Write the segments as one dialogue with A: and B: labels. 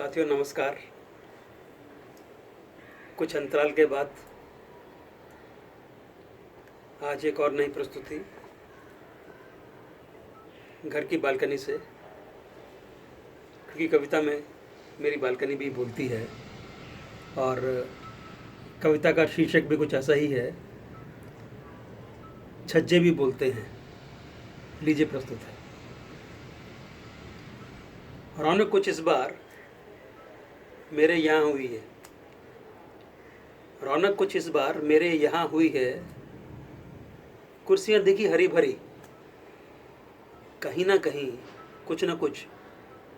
A: साथियों नमस्कार। कुछ अंतराल के बाद आज एक और नई प्रस्तुति घर की बालकनी से, क्योंकि कविता में मेरी बालकनी भी बोलती है और कविता का शीर्षक भी कुछ ऐसा ही है, छज्जे भी बोलते हैं। लीजिए प्रस्तुत है। रौनक कुछ इस बार मेरे यहाँ हुई है, रौनक कुछ इस बार मेरे यहाँ हुई है। कुर्सियाँ दिखी हरी भरी, कहीं ना कहीं कुछ ना कुछ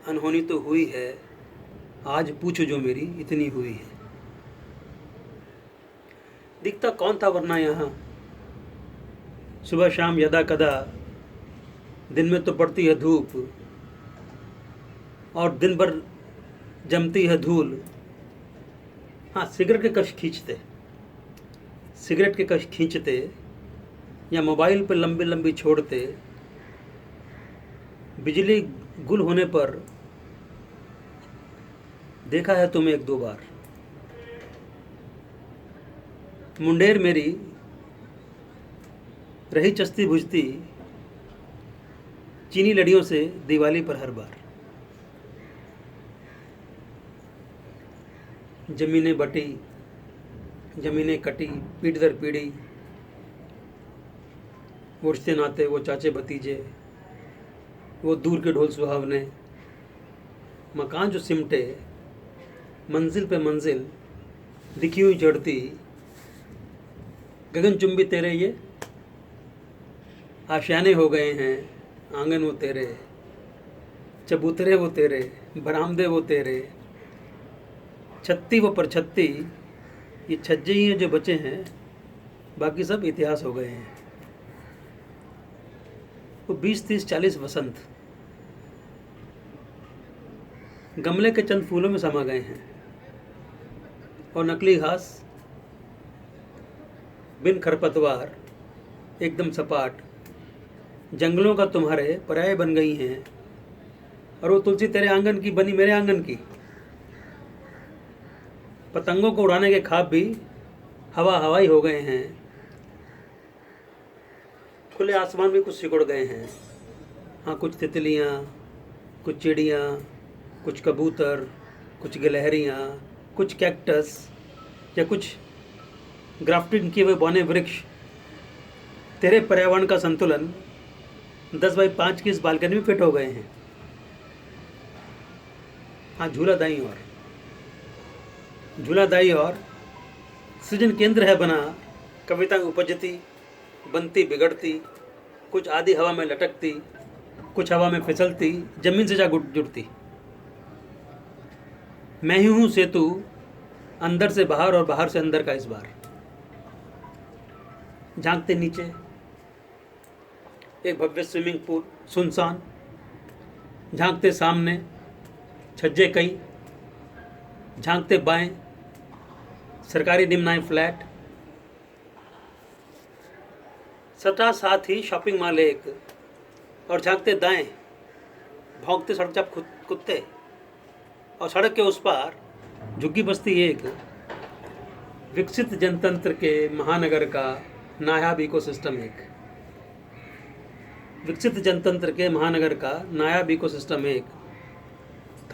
A: अनहोनी तो हुई है। आज पूछो जो मेरी इतनी हुई है। दिखता कौन था वरना यहाँ, सुबह शाम यदा कदा। दिन में तो पड़ती है धूप और दिन भर जमती है धूल। हाँ, सिगरेट के कश खींचते या मोबाइल पर लंबी लंबी छोड़ते। बिजली गुल होने पर देखा है तुम्हें एक दो बार। मुंडेर मेरी रही चस्ती बुझती, चीनी लड़ियों से दिवाली पर हर बार। जमीनें बटी, जमीनें कटी, पीढ़ी दर पीढ़ी। वो रिश्ते नाते, वो चाचे भतीजे, वो दूर के ढोल सुहावने। मकान जो सिमटे, मंजिल पे मंजिल दिखी हुई चढ़ती। गगनचुंबी तेरे ये आशियाने हो गए हैं, आंगन वो तेरे, चबूतरे वो तेरे, बरामदे वो तेरे, छत्ती वो पर छत्ती। ये छज्जे ही हैं जो बचे हैं, बाकी सब इतिहास हो गए हैं। वो 20, 30, 40 वसंत गमले के चंद फूलों में समा गए हैं और नकली घास बिन खरपतवार एकदम सपाट जंगलों का तुम्हारे पर्याय बन गई हैं। और वो तुलसी तेरे आंगन की बनी मेरे आंगन की। पतंगों को उड़ाने के ख्वाब भी हवाई हो गए हैं। खुले आसमान भी कुछ सिकुड़ गए हैं। हाँ, कुछ तितलियाँ, कुछ चिड़ियाँ, कुछ कबूतर, कुछ गिलहरियाँ, कुछ कैक्टस या कुछ ग्राफ्टिंग किए हुए बौने वृक्ष। तेरे पर्यावरण का संतुलन 10 बाई 5 की इस बालकनी में फिट हो गए हैं। हाँ, झूला दाई और सृजन केंद्र है बना। कविता उपजती, बनती, बिगड़ती, कुछ आधी हवा में लटकती, कुछ हवा में फिसलती, जमीन से जा जुड़ती। मैं ही हूँ सेतु, अंदर से बाहर और बाहर से अंदर का इस बार। झांकते नीचे एक भव्य स्विमिंग पूल सुनसान, झांकते सामने छज्जे कई, झांकते बाएं सरकारी निम्नाय फ्लैट, सटा साथ ही शॉपिंग मॉल एक, और झांकते दाएं भौंकते सड़क चाप कुत्ते, और सड़क के उस पार झुग्गी बस्ती एक। विकसित जनतंत्र के महानगर का नायाब इकोसिस्टम एक। विकसित जनतंत्र के महानगर का नायाब इकोसिस्टम एक।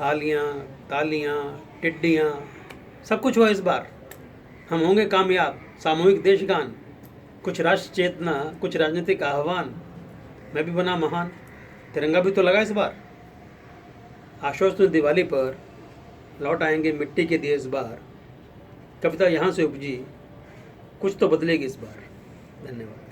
A: थालियाँ, तालियाँ, टिड्डियाँ, सब कुछ हुआ इस बार। हम होंगे कामयाब, सामूहिक देशगान, कुछ राष्ट्र चेतना, कुछ राजनीतिक आह्वान। मैं भी बना महान, तिरंगा भी तो लगा इस बार। आश्वस्त दिवाली पर लौट आएंगे मिट्टी के दिए इस बार। कविता यहाँ से उपजी, कुछ तो बदलेगी इस बार। धन्यवाद।